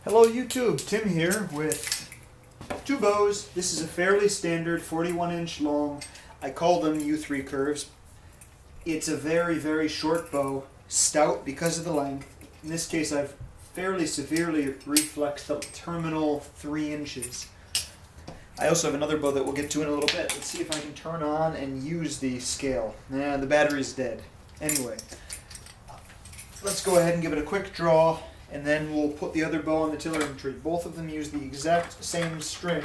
Hello YouTube, Tim here with two bows. This is a fairly standard 41-inch long. I call them U3 curves. It's a very short bow, stout because of the length. In this case I've fairly severely reflexed the terminal 3 inches. I also have another bow that we'll get to in a little bit. Let's see if I can turn on and use the scale. Nah, the battery's dead. Anyway, let's go ahead and give it a quick draw, and then we'll put the other bow on the tillering tree. Both of them use the exact same string.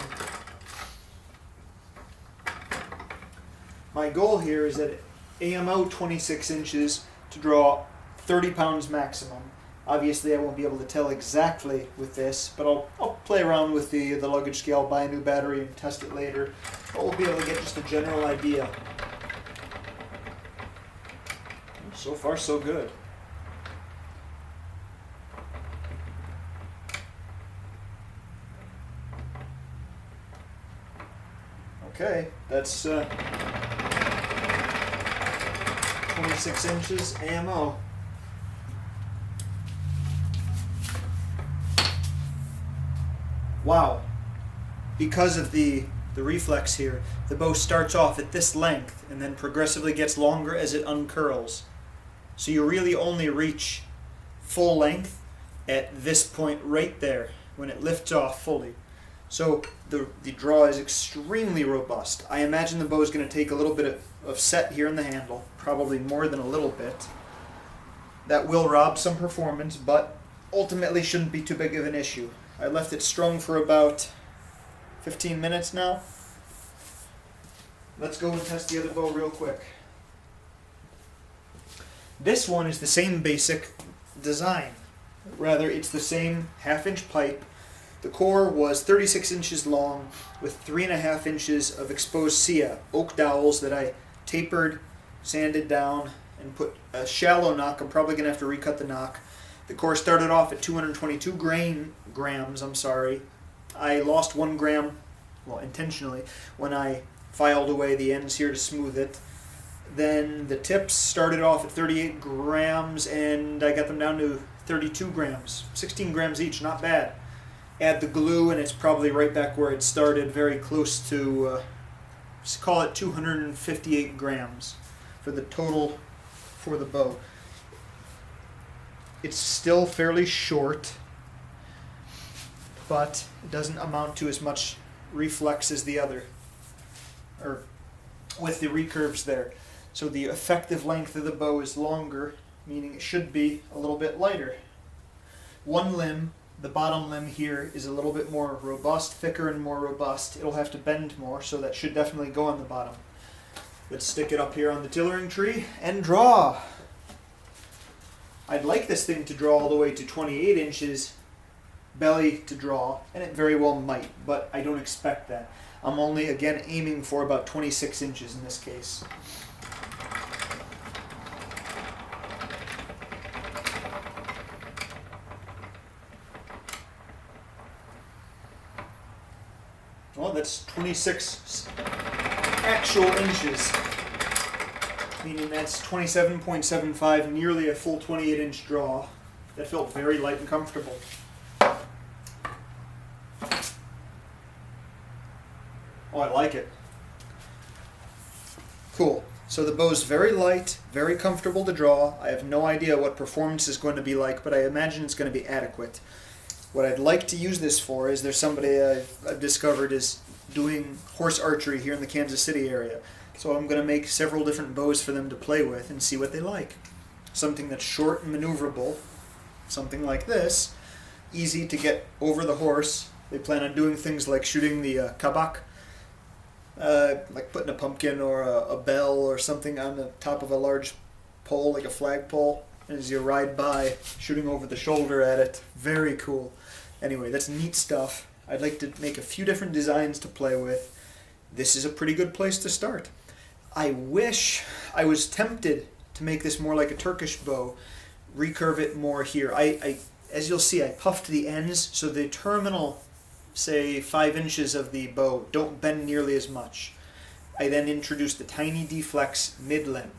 My goal here is at AMO 26 inches to draw 30 pounds maximum. Obviously I won't be able to tell exactly with this, but I'll play around with the luggage scale, buy a new battery and test it later. But we'll be able to get just a general idea. So far so good. Okay, that's 26 inches AMO. Wow. Because of the reflex here, the bow starts off at this length and then progressively gets longer as it uncurls. So you really only reach full length at this point right there when it lifts off fully. So the draw is extremely robust. I imagine the bow is going to take a little bit of set here in the handle, probably more than a little bit. That will rob some performance, but ultimately shouldn't be too big of an issue. I left it strung for about 15 minutes now. Let's go and test the other bow real quick. This one is the same basic design. Rather, it's the same half-inch pipe. The core was 36 inches long with 3.5 inches of exposed sia, oak dowels that I tapered, sanded down, and put a shallow knock. I'm probably going to have to recut the knock. The core started off at 222 grams. I lost 1 gram, well, intentionally, when I filed away the ends here to smooth it. Then the tips started off at 38 grams, and I got them down to 32 grams. 16 grams each, not bad. Add the glue, and it's probably right back where it started, very close to, let's call it 258 grams for the total for the bow. It's still fairly short, but it doesn't amount to as much reflex as the other, or with the recurves there. So the effective length of the bow is longer, meaning it should be a little bit lighter. One limb, the bottom limb here, is a little bit more robust, thicker and more robust. It'll have to bend more, so that should definitely go on the bottom. Let's stick it up here on the tillering tree and draw. I'd like this thing to draw all the way to 28 inches belly to draw, and it very well might, but I don't expect that. I'm only, again, aiming for about 26 inches in this case. Well, that's 26 actual inches, meaning that's 27.75, nearly a full 28-inch draw. That felt very light and comfortable. Oh, I like it. Cool. So the bow's very light, very comfortable to draw. I have no idea what performance is going to be like, but I imagine it's going to be adequate. What I'd like to use this for is there's somebody I've discovered is doing horse archery here in the Kansas City area. So I'm going to make several different bows for them to play with and see what they like. Something that's short and maneuverable, something like this, easy to get over the horse. They plan on doing things like shooting the kabak, like putting a pumpkin or a bell or something on the top of a large pole, like a flagpole, and as you ride by, shooting over the shoulder at it. Very cool. Anyway, that's neat stuff. I'd like to make a few different designs to play with. This is a pretty good place to start. I was tempted to make this more like a Turkish bow, recurve it more here. As you'll see, I puffed the ends so the terminal, say 5 inches of the bow, don't bend nearly as much. I then introduced the tiny deflex mid-limb.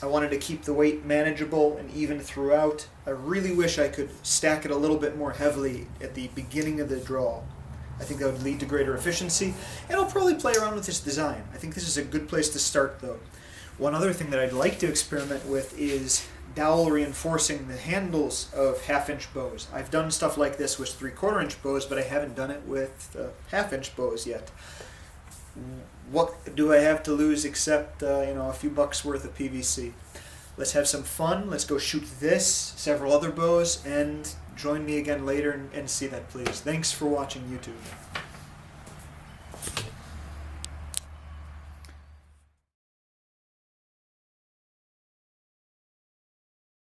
I wanted to keep the weight manageable and even throughout. I really wish I could stack it a little bit more heavily at the beginning of the draw. I think that would lead to greater efficiency, and I'll probably play around with this design. I think this is a good place to start, though. One other thing that I'd like to experiment with is dowel reinforcing the handles of half-inch bows. I've done stuff like this with 3/4-inch bows, but I haven't done it with half-inch bows yet. What do I have to lose except a few bucks worth of PVC? Let's have some fun. Let's go shoot this, several other bows, and join me again later and see that, please. Thanks for watching YouTube.